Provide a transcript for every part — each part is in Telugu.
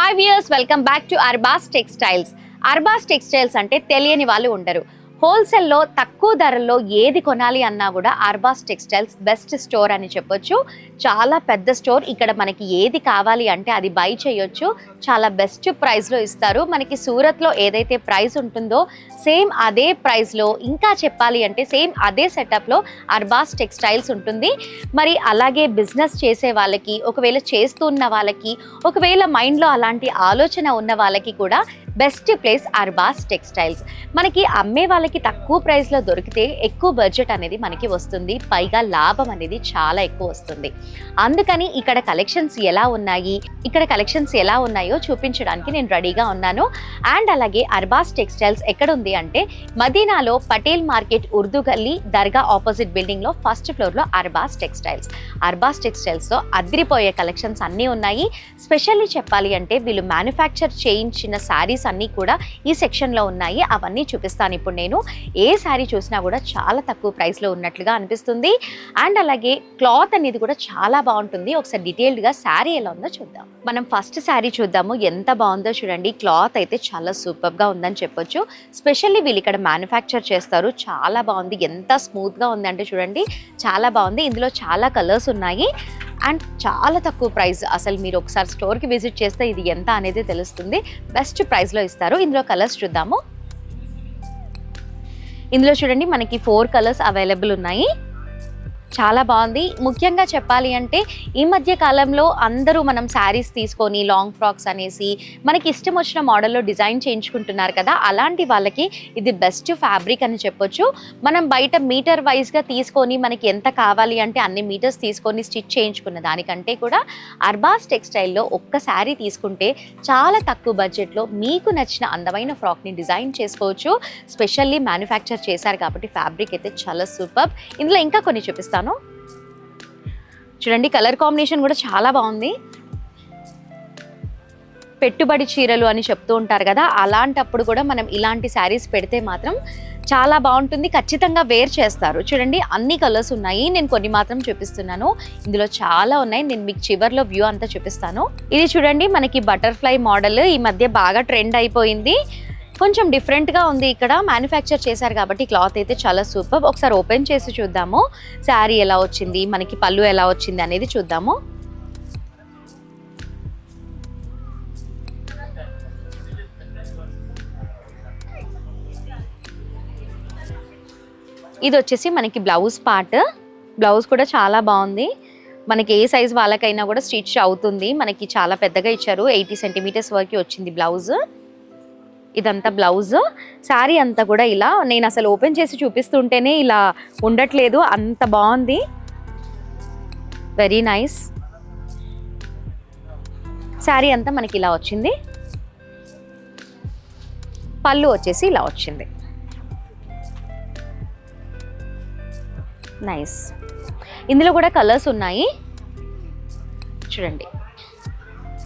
Hi viewers, welcome back to Arbaz textiles. Arbaz textiles అంటే తెలియని వాళ్ళు ఉండరు. హోల్సేల్లో తక్కువ ధరల్లో ఏది కొనాలి అన్నా కూడా అర్బాస్ టెక్స్టైల్స్ బెస్ట్ స్టోర్ అని చెప్పొచ్చు. చాలా పెద్ద స్టోర్. ఇక్కడ మనకి ఏది కావాలి అంటే అది బై చేయొచ్చు. చాలా బెస్ట్ ప్రైస్లో ఇస్తారు. మనకి సూరత్లో ఏదైతే ప్రైస్ ఉంటుందో సేమ్ అదే ప్రైస్లో, ఇంకా చెప్పాలి అంటే సేమ్ అదే సెటప్లో అర్బాస్ టెక్స్టైల్స్ ఉంటుంది. మరి అలాగే బిజినెస్ చేసే వాళ్ళకి, ఒకవేళ చేస్తున్న వాళ్ళకి, ఒకవేళ మైండ్లో అలాంటి ఆలోచన ఉన్న వాళ్ళకి కూడా బెస్ట్ ప్లేస్ అర్బాస్ టెక్స్టైల్స్. మనకి అమ్మే వాళ్ళకి తక్కువ ప్రైస్లో దొరికితే ఎక్కువ బడ్జెట్ అనేది మనకి వస్తుంది, పైగా లాభం అనేది చాలా ఎక్కువ వస్తుంది. అందుకని ఇక్కడ కలెక్షన్స్ ఎలా ఉన్నాయో చూపించడానికి నేను రెడీగా ఉన్నాను. అండ్ అలాగే అర్బాస్ టెక్స్టైల్స్ ఎక్కడ ఉంది అంటే మదీనాలో పటేల్ మార్కెట్, ఉర్దూ గల్లీ, దర్గా ఆపోజిట్ బిల్డింగ్లో ఫస్ట్ ఫ్లోర్లో అర్బాస్ టెక్స్టైల్స్. అర్బాస్ టెక్స్టైల్స్లో అదిరిపోయే కలెక్షన్స్ అన్నీ ఉన్నాయి. స్పెషల్లీ చెప్పాలి అంటే వీళ్ళు మ్యానుఫ్యాక్చర్ చేయించిన శారీస్ అన్నీ కూడా ఈ సెక్షన్లో ఉన్నాయి. అవన్నీ చూపిస్తాను ఇప్పుడు నేను. ఏ శారీ చూసినా కూడా చాలా తక్కువ ప్రైస్లో ఉన్నట్లుగా అనిపిస్తుంది. అండ్ అలాగే క్లాత్ అనేది కూడా చాలా బాగుంటుంది. ఒకసారి డీటెయిల్డ్గా శారీ ఎలా ఉందో చూద్దాం. మనం ఫస్ట్ శారీ చూద్దాము. ఎంత బాగుందో చూడండి. క్లాత్ అయితే చాలా సూపర్గా ఉందని చెప్పొచ్చు. స్పెషల్లీ వీళ్ళు ఇక్కడ మ్యానుఫ్యాక్చర్ చేస్తారు. చాలా బాగుంది. ఎంత స్మూత్గా ఉంది అంటే చూడండి, చాలా బాగుంది. ఇందులో చాలా కలర్స్ ఉన్నాయి అండ్ చాలా తక్కువ ప్రైస్. అసలు మీరు ఒకసారి స్టోర్కి విజిట్ చేస్తే ఇది ఎంత అనేది తెలుస్తుంది. బెస్ట్ ప్రైస్లో ఇస్తారు. ఇందులో కలర్స్ చూద్దాము. ఇందులో చూడండి మనకి 4 కలర్స్ అవైలబుల్ ఉన్నాయి. చాలా బాగుంది. ముఖ్యంగా చెప్పాలి అంటే ఈ మధ్య కాలంలో అందరూ మనం శారీస్ తీసుకొని లాంగ్ ఫ్రాక్స్ అనేసి మనకి ఇష్టం వచ్చిన మోడల్లో డిజైన్ చేయించుకుంటున్నారు కదా, అలాంటి వాళ్ళకి ఇది బెస్ట్ ఫ్యాబ్రిక్ అని చెప్పొచ్చు. మనం బయట మీటర్ వైజ్గా తీసుకొని మనకి ఎంత కావాలి అంటే అన్ని మీటర్స్ తీసుకొని స్టిచ్ చేయించుకున్న దానికంటే కూడా అర్బాస్ టెక్స్టైల్లో ఒక్క శారీ తీసుకుంటే చాలా తక్కువ బడ్జెట్లో మీకు నచ్చిన అందమైన ఫ్రాక్ని డిజైన్ చేసుకోవచ్చు. స్పెషల్లీ మ్యానుఫ్యాక్చర్ చేశారు కాబట్టి ఫ్యాబ్రిక్ అయితే చాలా సూపర్. ఇందులో ఇంకా కొన్ని చూపిస్తాను చూడండి. కలర్ కాంబినేషన్ కూడా చాలా బాగుంది. పెట్టుబడి చీరలు అని చెప్తూ ఉంటారు కదా, అలాంటప్పుడు కూడా మనం ఇలాంటి శారీస్ పెడితే మాత్రం చాలా బాగుంటుంది. ఖచ్చితంగా వేర్ చేస్తారు. చూడండి అన్ని కలర్స్ ఉన్నాయి. నేను కొన్ని మాత్రం చూపిస్తున్నాను. ఇందులో చాలా ఉన్నాయి. నేను మీకు చివర్లో వ్యూ అంతా చూపిస్తాను. ఇది చూడండి మనకి బటర్ఫ్లై మోడల్ ఈ మధ్య బాగా ట్రెండ్ అయిపోయింది. కొంచెం డిఫరెంట్గా ఉంది. ఇక్కడ మ్యానుఫ్యాక్చర్ చేశారు కాబట్టి క్లాత్ అయితే చాలా సూపర్. ఒకసారి ఓపెన్ చేసి చూద్దాము. శారీ ఎలా వచ్చింది, మనకి పళ్ళు ఎలా వచ్చింది అనేది చూద్దాము. ఇది వచ్చేసి మనకి బ్లౌజ్ పార్ట్. బ్లౌజ్ కూడా చాలా బాగుంది. మనకి ఏ సైజ్ వాళ్ళకైనా కూడా స్టిచ్ అవుతుంది. మనకి చాలా పెద్దగా ఇచ్చారు. 80 సెంటీమీటర్స్ వరకు వచ్చింది బ్లౌజ్. ఇదంతా బ్లౌజ్. శారీ అంతా కూడా ఇలా, నేను అసలు ఓపెన్ చేసి చూపిస్తుంటేనే ఇలా ఉండట్లేదు, అంత బాగుంది. Very nice. శారీ అంతా మనకి ఇలా వచ్చింది. పళ్ళు వచ్చేసి ఇలా వచ్చింది. నైస్. ఇందులో కూడా కలర్స్ ఉన్నాయి చూడండి.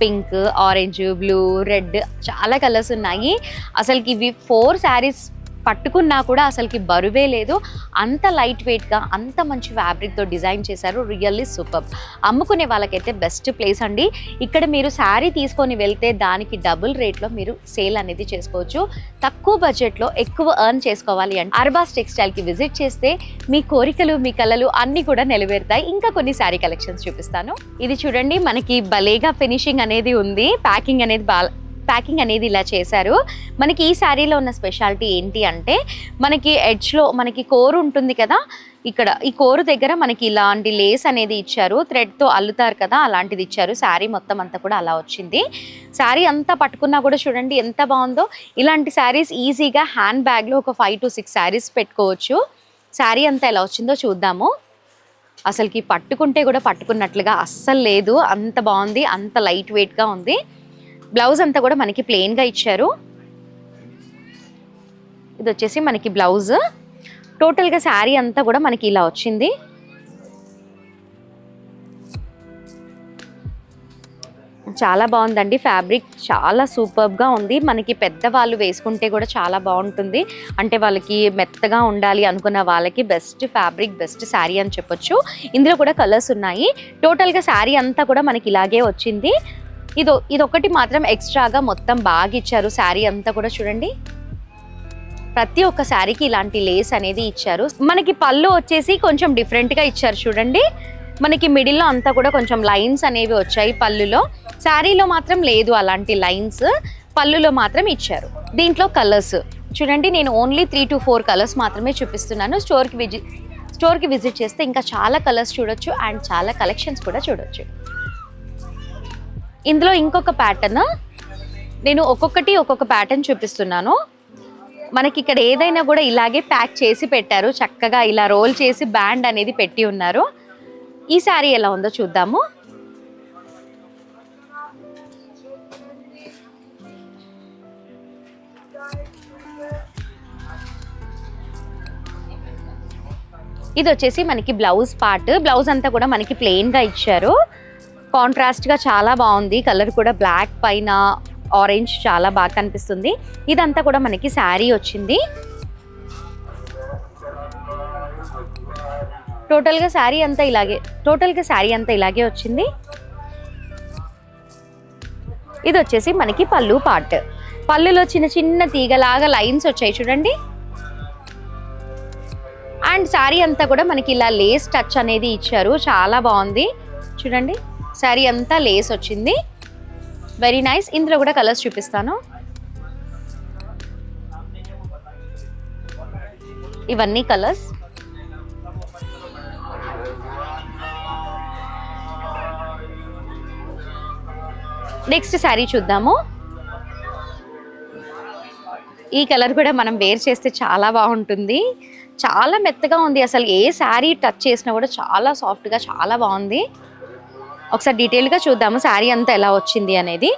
పింక్, ఆరెంజ్, బ్లూ, రెడ్, చాలా కలర్స్ ఉన్నాయి. అసలుకి ఇవి 4 శారీస్ పట్టుకున్నా కూడా అసలుకి బరువే లేదు. అంత లైట్ వెయిట్గా, అంత మంచి ఫ్యాబ్రిక్తో డిజైన్ చేశారు. Really super. అమ్ముకునే వాళ్ళకైతే బెస్ట్ ప్లేస్ అండి. ఇక్కడ మీరు శారీ తీసుకొని వెళ్తే దానికి డబుల్ రేట్లో మీరు సేల్ అనేది చేసుకోవచ్చు. తక్కువ బడ్జెట్లో ఎక్కువ ఎర్న్ చేసుకోవాలి అంటే అర్బాస్ టెక్స్టైల్కి విజిట్ చేస్తే మీ కోరికలు, మీ కలలు అన్నీ కూడా నెరవేరుతాయి. ఇంకా కొన్ని శారీ కలెక్షన్స్ చూపిస్తాను. ఇది చూడండి మనకి భలేగా ఫినిషింగ్ అనేది ఉంది. ప్యాకింగ్ అనేది ఇలా చేశారు. మనకి ఈ శారీలో ఉన్న స్పెషాలిటీ ఏంటి అంటే మనకి ఎడ్జ్లో మనకి కోరు ఉంటుంది కదా, ఇక్కడ ఈ కోరు దగ్గర మనకి ఇలాంటి లేస్ అనేది ఇచ్చారు. థ్రెడ్తో అల్లుతారు కదా, అలాంటిది ఇచ్చారు. శారీ మొత్తం అంతా కూడా అలా వచ్చింది. శారీ అంతా పట్టుకున్నా కూడా చూడండి ఎంత బాగుందో. ఇలాంటి శారీస్ ఈజీగా హ్యాండ్ బ్యాగ్లో ఒక 5 to 6 శారీస్ పెట్టుకోవచ్చు. శారీ అంతా ఎలా వచ్చిందో చూద్దాము. అసలుకి పట్టుకుంటే కూడా పట్టుకున్నట్లుగా అస్సలు లేదు. అంత బాగుంది. అంత లైట్ వెయిట్గా ఉంది. బ్లౌజ్ అంతా కూడా మనకి ప్లెయిన్గా ఇచ్చారు. ఇది వచ్చేసి మనకి బ్లౌజ్. టోటల్గా శారీ అంతా కూడా మనకి ఇలా వచ్చింది. చాలా బాగుందండి. ఫ్యాబ్రిక్ చాలా సూపర్గా ఉంది. మనకి పెద్దవాళ్ళు వేసుకుంటే కూడా చాలా బాగుంటుంది. అంటే వాళ్ళకి మెత్తగా ఉండాలి అనుకున్న వాళ్ళకి బెస్ట్ ఫ్యాబ్రిక్, బెస్ట్ శారీ అని చెప్పొచ్చు. ఇందులో కూడా కలర్స్ ఉన్నాయి. టోటల్గా శారీ అంతా కూడా మనకి ఇలాగే వచ్చింది. ఇదొకటి మాత్రం ఎక్స్ట్రాగా మొత్తం బాగా ఇచ్చారు. శారీ అంతా కూడా చూడండి, ప్రతి ఒక్క శారీకి ఇలాంటి లేస్ అనేది ఇచ్చారు. మనకి పళ్ళు వచ్చేసి కొంచెం డిఫరెంట్గా ఇచ్చారు చూడండి. మనకి మిడిల్లో అంతా కూడా కొంచెం లైన్స్ అనేవి వచ్చాయి పళ్ళులో. శారీలో మాత్రం లేదు అలాంటి లైన్స్, పళ్ళులో మాత్రం ఇచ్చారు. దీంట్లో కలర్స్ చూడండి, నేను ఓన్లీ 3 to 4 కలర్స్ మాత్రమే చూపిస్తున్నాను. స్టోర్కి విజిట్ చేస్తే ఇంకా చాలా కలర్స్ చూడొచ్చు అండ్ చాలా కలెక్షన్స్ కూడా చూడొచ్చు. ఇందులో ఇంకొక ప్యాటర్న్, నేను ఒక్కొక్క ప్యాటర్న్ చూపిస్తున్నాను. మనకి ఇక్కడ ఏదైనా కూడా ఇలాగే ప్యాక్ చేసి పెట్టారు, చక్కగా ఇలా రోల్ చేసి బ్యాండ్ అనేది పెట్టి ఉన్నారు. ఈ శారీ ఎలా ఉందో చూద్దాము. ఇది వచ్చేసి మనకి బ్లౌజ్ పార్ట్. బ్లౌజ్ అంతా కూడా మనకి ప్లెయిన్ గా ఇచ్చారు. కాంట్రాస్ట్ గా చాలా బాగుంది. కలర్ కూడా బ్లాక్ పైన ఆరెంజ్ చాలా బాగా కనిపిస్తుంది. ఇదంతా కూడా మనకి శారీ వచ్చింది. టోటల్గా శారీ అంతా ఇలాగే వచ్చింది. ఇది వచ్చేసి మనకి పళ్ళు పార్ట్. పళ్ళులో చిన్న చిన్న తీగలాగా లైన్స్ వచ్చాయి చూడండి. అండ్ శారీ అంతా కూడా మనకి ఇలా లేస్ టచ్ అనేది ఇచ్చారు, చాలా బాగుంది చూడండి. శారీ అంతా లేస్ వచ్చింది, వెరీ నైస్. ఇందులో కూడా కలర్స్ చూపిస్తాను. ఇవన్నీ కలర్స్. నెక్స్ట్ శారీ చూద్దాము. ఈ కలర్ కూడా మనం వేర్ చేస్తే చాలా బాగుంటుంది, చాలా మెత్తగా ఉంది. అసలు ఏ శారీ టచ్ చేసినా కూడా చాలా సాఫ్ట్గా చాలా బాగుంది. ఒకసారి డీటెయిల్గా చూద్దాము శారీ అంతా ఎలా వచ్చింది అనేది.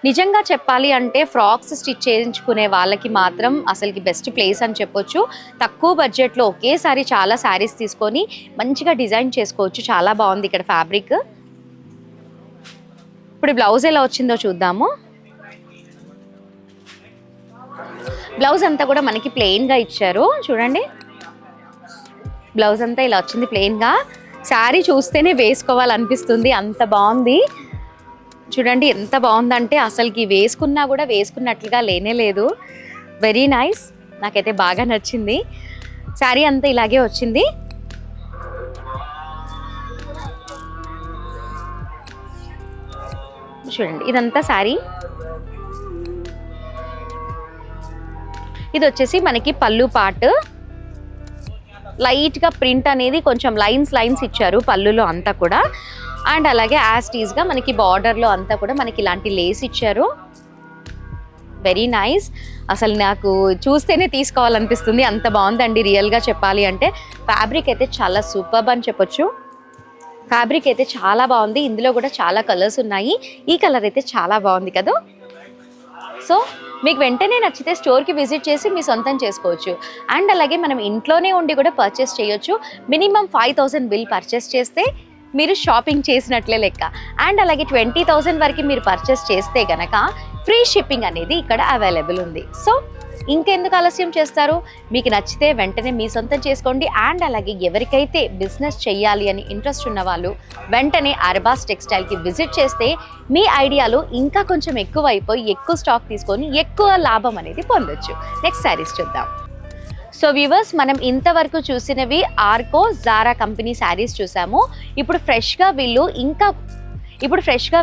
నిజంగా చెప్పాలి అంటే ఫ్రాక్స్ స్టిచ్ చేయించుకునే వాళ్ళకి మాత్రం అసలుకి బెస్ట్ ప్లేస్ అని చెప్పొచ్చు. తక్కువ బడ్జెట్లో ఒకేసారి చాలా శారీస్ తీసుకొని మంచిగా డిజైన్ చేసుకోవచ్చు. చాలా బాగుంది ఇక్కడ ఫ్యాబ్రిక్. ఇప్పుడు బ్లౌజ్ ఎలా వచ్చిందో చూద్దాము. బ్లౌజ్ అంతా కూడా మనకి ప్లెయిన్గా ఇచ్చారు చూడండి. బ్లౌజ్ అంతా ఇలా వచ్చింది ప్లెయిన్గా. శారీ చూస్తేనే వేసుకోవాలనిపిస్తుంది, అంత బాగుంది చూడండి. ఎంత బాగుందంటే అసలుకి వేసుకున్నా కూడా వేసుకున్నట్లుగా లేనే లేదు. వెరీ నైస్, నాకైతే బాగా నచ్చింది. శారీ అంతా ఇలాగే వచ్చింది. చూడండి ఇదంతా శారీ. ఇది వచ్చేసి మనకి పళ్ళు పార్ట్. లైట్గా ప్రింట్ అనేది కొంచెం లైన్స్ ఇచ్చారు పళ్ళులో అంతా కూడా. అండ్ అలాగే యాస్టీస్గా మనకి బార్డర్లో అంతా కూడా మనకి ఇలాంటి లేస్ ఇచ్చారు. వెరీ నైస్, అసలు నాకు చూస్తేనే తీసుకోవాలనిపిస్తుంది, అంత బాగుందండి. రియల్గా చెప్పాలి అంటే ఫ్యాబ్రిక్ అయితే చాలా సూపర్బ్ అని చెప్పొచ్చు. ఫ్యాబ్రిక్ అయితే చాలా బాగుంది. ఇందులో కూడా చాలా కలర్స్ ఉన్నాయి. ఈ కలర్ అయితే చాలా బాగుంది కదా. సో మీకు వెంటనే నచ్చితే స్టోర్కి విజిట్ చేసి మీ సొంతం చేసుకోవచ్చు. అండ్ అలాగే మనం ఇంట్లోనే ఉండి కూడా పర్చేస్ చేయొచ్చు. మినిమం 5000 బిల్ పర్చేస్ చేస్తే మీరు షాపింగ్ చేసినట్లే లెక్క. అండ్ అలాగే 20,000 వరకు మీరు పర్చేస్ చేస్తే గనక ఫ్రీ షిప్పింగ్ అనేది ఇక్కడ అవైలబుల్ ఉంది. సో ఇంకెందుకు ఆలస్యం చేస్తారు, మీకు నచ్చితే వెంటనే మీ సొంతం చేసుకోండి. అండ్ అలాగే ఎవరికైతే బిజినెస్ చేయాలి అని ఇంట్రెస్ట్ ఉన్న వాళ్ళు వెంటనే అర్బాస్ టెక్స్టైల్కి విజిట్ చేస్తే మీ ఐడియాలు ఇంకా కొంచెం ఎక్కువ అయిపోయి ఎక్కువ స్టాక్ తీసుకొని ఎక్కువ లాభం అనేది పొందొచ్చు. నెక్స్ట్ శారీస్ చూద్దాం. సో వ్యూవర్స్, మనం ఇంతవరకు చూసినవి ఆర్కో, జారా కంపెనీ శారీస్ చూసాము. ఇప్పుడు ఫ్రెష్గా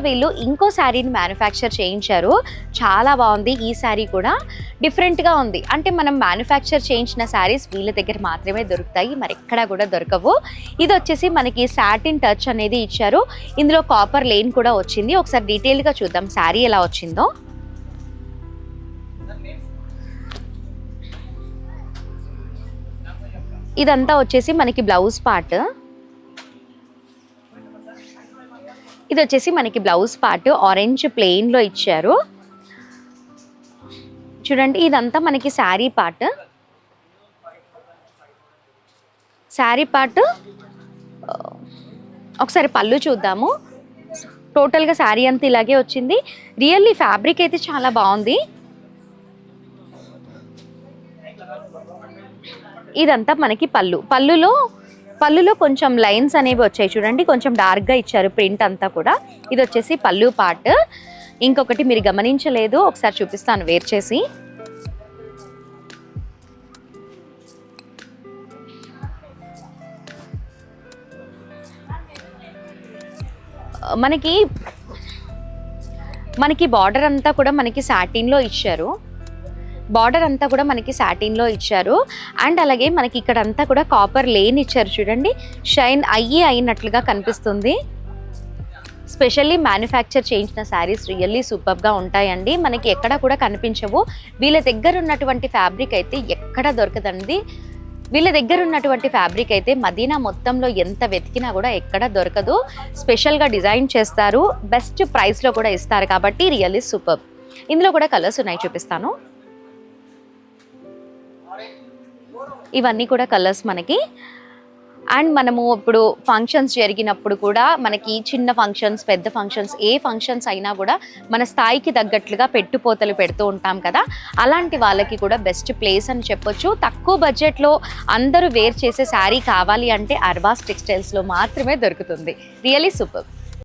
వీళ్ళు ఇంకో శారీని మ్యానుఫ్యాక్చర్ చేయించారు. చాలా బాగుంది. ఈ శారీ కూడా డిఫరెంట్గా ఉంది. అంటే మనం మ్యానుఫ్యాక్చర్ చేయించిన శారీస్ వీళ్ళ దగ్గర మాత్రమే దొరుకుతాయి, మరి ఎక్కడా కూడా దొరకవు. ఇది వచ్చేసి మనకి సాటిన్ టచ్ అనేది ఇచ్చారు. ఇందులో కాపర్ లేన్ కూడా వచ్చింది. ఒకసారి డీటెయిల్గా చూద్దాం శారీ ఎలా వచ్చిందో. ఇదంతా వచ్చేసి మనకి బ్లౌజ్ పార్ట్. ఇది వచ్చేసి మనకి బ్లౌజ్ పార్ట్ ఆరెంజ్ ప్లెయిన్లో ఇచ్చారు చూడండి. ఇదంతా మనకి శారీ పార్ట్. ఒకసారి పళ్ళు చూద్దాము. టోటల్గా శారీ అంతా ఇలాగే వచ్చింది. రియల్లీ ఫ్యాబ్రిక్ అయితే చాలా బాగుంది. ఇదంతా మనకి పళ్ళులో కొంచెం లైన్స్ అనేవి వచ్చాయి చూడండి, కొంచెం డార్క్గా ఇచ్చారు ప్రింట్ అంతా కూడా. ఇది వచ్చేసి పళ్ళు పార్ట్. ఇంకొకటి మీరు గమనించలేదు, ఒకసారి చూపిస్తాను వేర్ చేసి. మనకి బార్డర్ అంతా కూడా మనకి సాటిన్లో ఇచ్చారు. అండ్ అలాగే మనకి ఇక్కడ అంతా కూడా కాపర్ లేన్ ఇచ్చారు చూడండి, షైన్ అయినట్లుగా కనిపిస్తుంది. స్పెషల్లీ మ్యానుఫ్యాక్చర్ చేయించిన శారీస్ రియల్లీ సూపర్గా ఉంటాయండి, మనకి ఎక్కడ కూడా కనిపించవు. వీళ్ళ దగ్గర ఉన్నటువంటి ఫ్యాబ్రిక్ అయితే ఎక్కడ దొరకదండి. వీళ్ళ దగ్గర ఉన్నటువంటి ఫ్యాబ్రిక్ అయితే మదీనా మొత్తంలో ఎంత వెతికినా కూడా ఎక్కడ దొరకదు. స్పెషల్గా డిజైన్ చేస్తారు, బెస్ట్ ప్రైస్లో కూడా ఇస్తారు కాబట్టి రియల్లీ సూపర్. ఇందులో కూడా కలర్స్ ఉన్నాయి, చూపిస్తాను. ఇవన్నీ కూడా కలర్స్ మనకి. అండ్ మనము ఇప్పుడు ఫంక్షన్స్ జరిగినప్పుడు కూడా మనకి చిన్న ఫంక్షన్స్, పెద్ద ఫంక్షన్స్, ఏ ఫంక్షన్స్ అయినా కూడా మన స్థాయికి తగ్గట్లుగా పెట్టుపోతలు పెడుతూ ఉంటాం కదా, అలాంటి వాళ్ళకి కూడా బెస్ట్ ప్లేస్ అని చెప్పొచ్చు. తక్కువ బడ్జెట్లో అందరూ వేర్ చేసే శారీ కావాలి అంటే అర్బాస్ టెక్స్టైల్స్లో మాత్రమే దొరుకుతుంది. Really super.